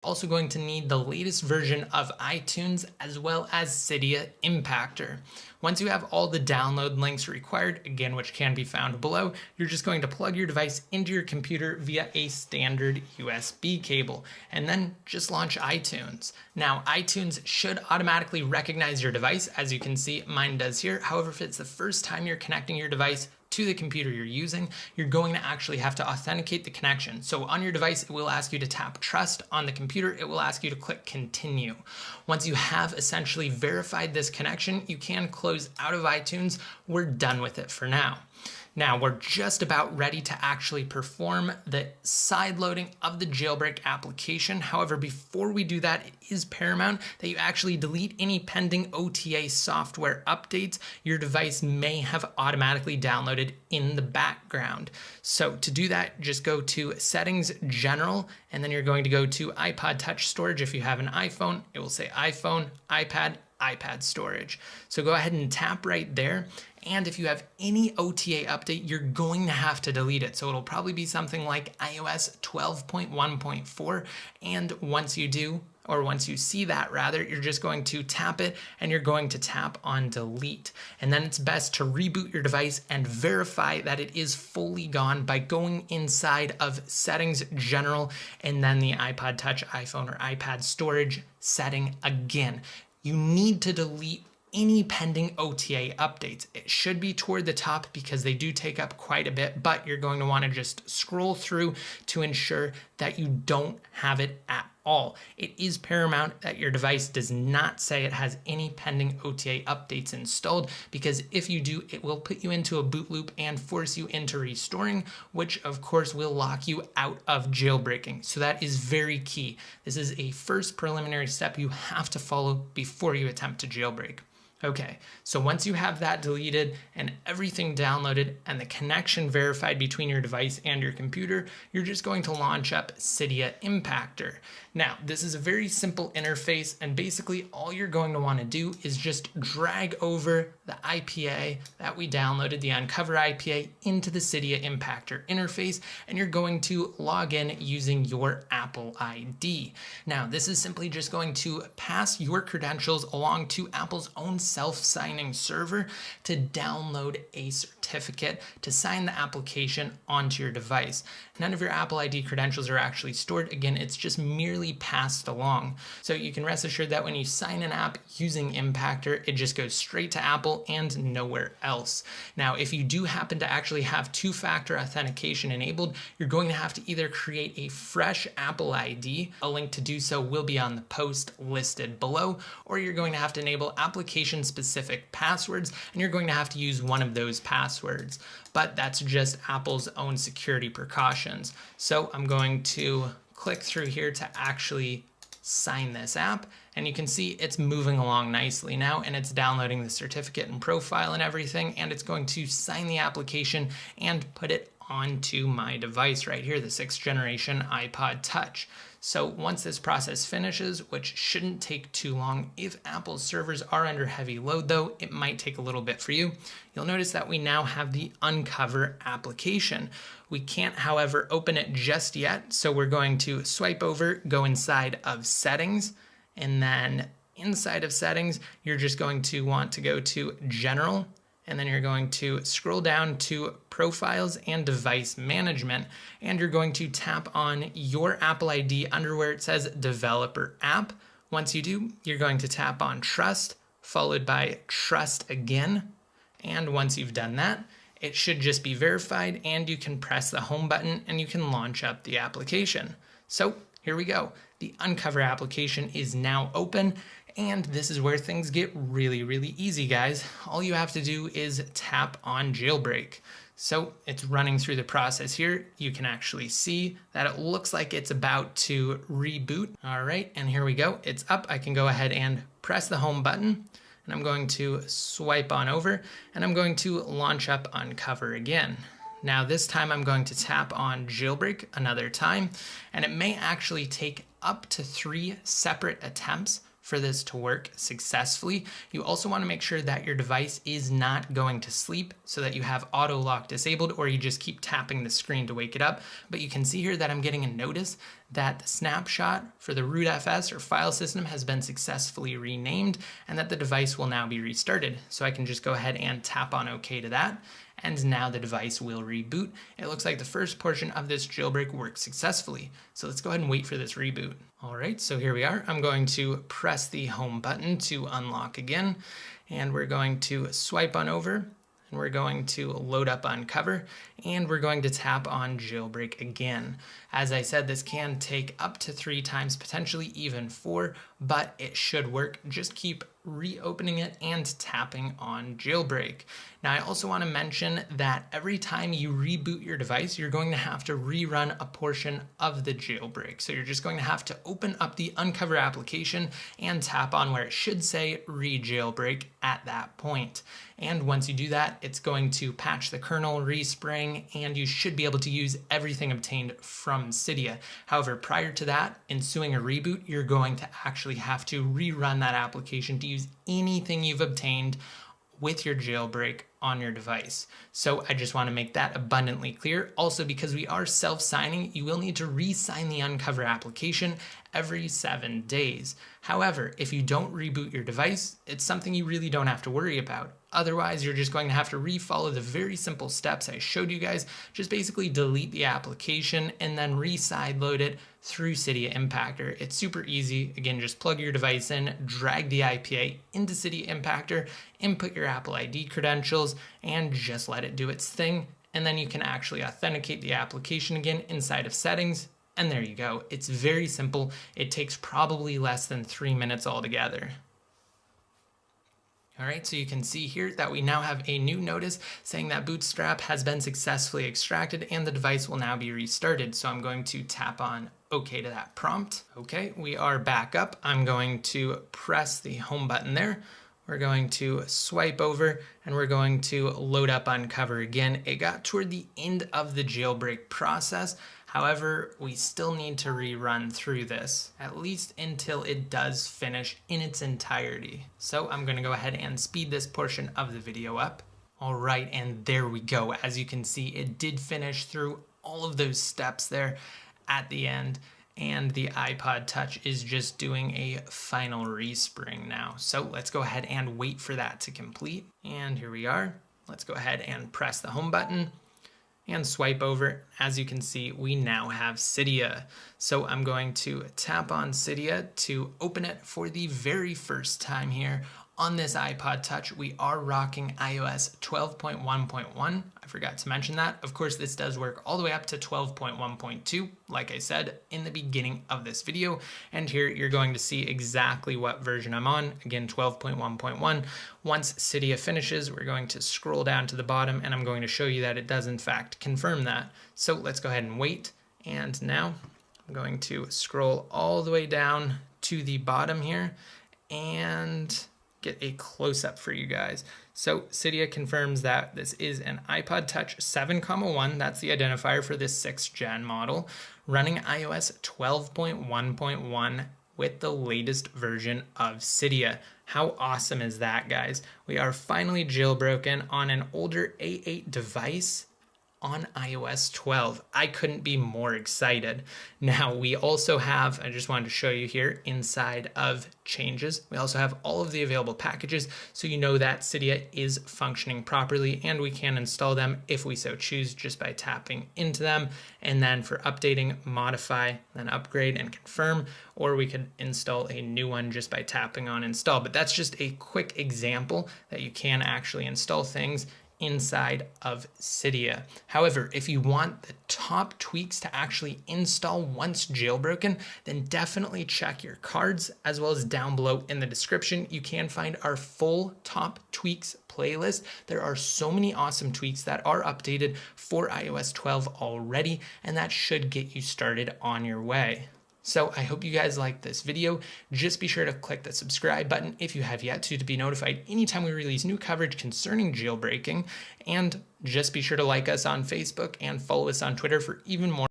Also going to need the latest version of iTunes as well as Cydia Impactor. Once you have all the download links required, again, which can be found below, you're just going to plug your device into your computer via a standard USB cable, and then just launch iTunes. Now, iTunes should automatically recognize your device, as you can see, mine does here. However, if it's the first time you're connecting your device to the computer you're using, you're going to actually have to authenticate the connection. So on your device, it will ask you to tap trust. On the computer, it will ask you to click continue. Once you have essentially verified this connection, you can close out of iTunes. We're done with it for now. Now we're just about ready to actually perform the side loading of the jailbreak application. However, before we do that, it is paramount that you actually delete any pending OTA software updates your device may have automatically downloaded in the background. So to do that, just go to Settings, General, and then you're going to go to iPod Touch Storage. If you have an iPhone, it will say iPhone, iPad storage. So go ahead and tap right there. And if you have any OTA update, you're going to have to delete it. So it'll probably be something like iOS 12.1.4. And once you do, or once you see that rather, you're just going to tap it and you're going to tap on delete. And then it's best to reboot your device and verify that it is fully gone by going inside of Settings, General, and then the iPod Touch, iPhone, or iPad storage setting again. You need to delete any pending OTA updates. It should be toward the top because they do take up quite a bit, but you're going to want to just scroll through to ensure that you don't have it at all. It is paramount that your device does not say it has any pending OTA updates installed, because if you do, it will put you into a boot loop and force you into restoring, which of course will lock you out of jailbreaking. So that is very key. This is a first preliminary step you have to follow before you attempt to jailbreak. Okay, so once you have that deleted and everything downloaded and the connection verified between your device and your computer, you're just going to launch up Cydia Impactor. Now, this is a very simple interface, and basically all you're going to want to do is just drag over the IPA that we downloaded, the Unc0ver IPA, into the Cydia Impactor interface, and you're going to log in using your Apple ID. Now, this is simply just going to pass your credentials along to Apple's own self-signing server to download a certificate to sign the application onto your device. None of your Apple ID credentials are actually stored. Again, it's just merely passed along. So you can rest assured that when you sign an app using Impactor, it just goes straight to Apple and nowhere else. Now, if you do happen to actually have two-factor authentication enabled, you're going to have to either create a fresh Apple ID, a link to do so will be on the post listed below, or you're going to have to enable application-specific passwords, and you're going to have to use one of those passwords. But that's just Apple's own security precautions. So I'm going to click through here to actually sign this app, and you can see it's moving along nicely now, and it's downloading the certificate and profile and everything, and it's going to sign the application and put it onto my device right here, the 6th generation iPod Touch. So once this process finishes, which shouldn't take too long, if Apple's servers are under heavy load though, it might take a little bit for you. You'll notice that we now have the Unc0ver application. We can't, however, open it just yet, so we're going to swipe over, go inside of Settings, and then inside of Settings, you're just going to want to go to General, and then you're going to scroll down to Profiles and Device Management, and you're going to tap on your Apple ID under where it says Developer App. Once you do, you're going to tap on Trust, followed by Trust again, and once you've done that, it should just be verified, and you can press the Home button and you can launch up the application. So here we go. The Unc0ver application is now open, and this is where things get really, really easy, guys. All you have to do is tap on Jailbreak. So it's running through the process here. You can actually see that it looks like it's about to reboot. All right, and here we go. It's up. I can go ahead and press the Home button, and I'm going to swipe on over, and I'm going to launch up Unc0ver again. Now this time I'm going to tap on Jailbreak another time, and it may actually take up to 3 separate attempts for this to work successfully. You also want to make sure that your device is not going to sleep, so that you have auto lock disabled, or you just keep tapping the screen to wake it up. But you can see here that I'm getting a notice that the snapshot for the rootfs or file system has been successfully renamed and that the device will now be restarted. So I can just go ahead and tap on OK to that, and now the device will reboot. It looks like the first portion of this jailbreak worked successfully. So let's go ahead and wait for this reboot. All right, so here we are. I'm going to press the home button to unlock again, and we're going to swipe on over, and we're going to load up Unc0ver, and we're going to tap on jailbreak again. As I said, this can take up to 3 times, potentially even 4, but it should work. Just keep reopening it and tapping on jailbreak. Now, I also want to mention that every time you reboot your device, you're going to have to rerun a portion of the jailbreak. So you're just going to have to open up the Unc0ver application and tap on where it should say re-jailbreak at that point. And once you do that, it's going to patch the kernel, respring, and you should be able to use everything obtained from Cydia. However, prior to that, ensuing a reboot, you're going to actually have to rerun that application to use anything you've obtained with your jailbreak on your device. So I just want to make that abundantly clear. Also, because we are self-signing, you will need to re-sign the Unc0ver application every 7 days. However, if you don't reboot your device, it's something you really don't have to worry about. Otherwise, you're just going to have to re-follow the very simple steps I showed you guys. Just basically delete the application and then re-sideload it through Cydia Impactor. It's super easy. Again, just plug your device in, drag the IPA into Cydia Impactor, input your Apple ID credentials, and just let it do its thing. And then you can actually authenticate the application again inside of settings. And there you go. It's very simple. It takes probably less than 3 minutes altogether. All right, so you can see here that we now have a new notice saying that Bootstrap has been successfully extracted and the device will now be restarted. So I'm going to tap on OK to that prompt. Okay, we are back up. I'm going to press the home button there. We're going to swipe over and we're going to load up Unc0ver again. It got toward the end of the jailbreak process. However, we still need to rerun through this, at least until it does finish in its entirety. So I'm going to go ahead and speed this portion of the video up. All right, and there we go. As you can see, it did finish through all of those steps there at the end, and the iPod Touch is just doing a final respring now. So let's go ahead and wait for that to complete. And here we are. Let's go ahead and press the home button and swipe over. As you can see, we now have Cydia. So I'm going to tap on Cydia to open it for the very first time here. On this iPod Touch, we are rocking iOS 12.1.1. I forgot to mention that. Of course, this does work all the way up to 12.1.2, like I said in the beginning of this video. And here you're going to see exactly what version I'm on. Again, 12.1.1. Once Cydia finishes, we're going to scroll down to the bottom and I'm going to show you that it does in fact confirm that. So let's go ahead and wait. And now I'm going to scroll all the way down to the bottom here and get a close-up for you guys. So Cydia confirms that this is an iPod Touch 7,1, that's the identifier for this 6th gen model, running iOS 12.1.1 with the latest version of Cydia. How awesome is that, guys? We are finally jailbroken on an older A8 device on iOS 12. I couldn't be more excited. Now we also have, I just wanted to show you here inside of changes, we also have all of the available packages so you know that Cydia is functioning properly and we can install them if we so choose just by tapping into them. And then for updating, modify, then upgrade and confirm, or we could install a new one just by tapping on install. But that's just a quick example that you can actually install things inside of Cydia. However, if you want the top tweaks to actually install once jailbroken, then definitely check your cards, as well as down below in the description, you can find our full top tweaks playlist. There are so many awesome tweaks that are updated for iOS 12 already, and that should get you started on your way. So I hope you guys liked this video. Just be sure to click the subscribe button if you have yet to be notified anytime we release new coverage concerning jailbreaking. And just be sure to like us on Facebook and follow us on Twitter for even more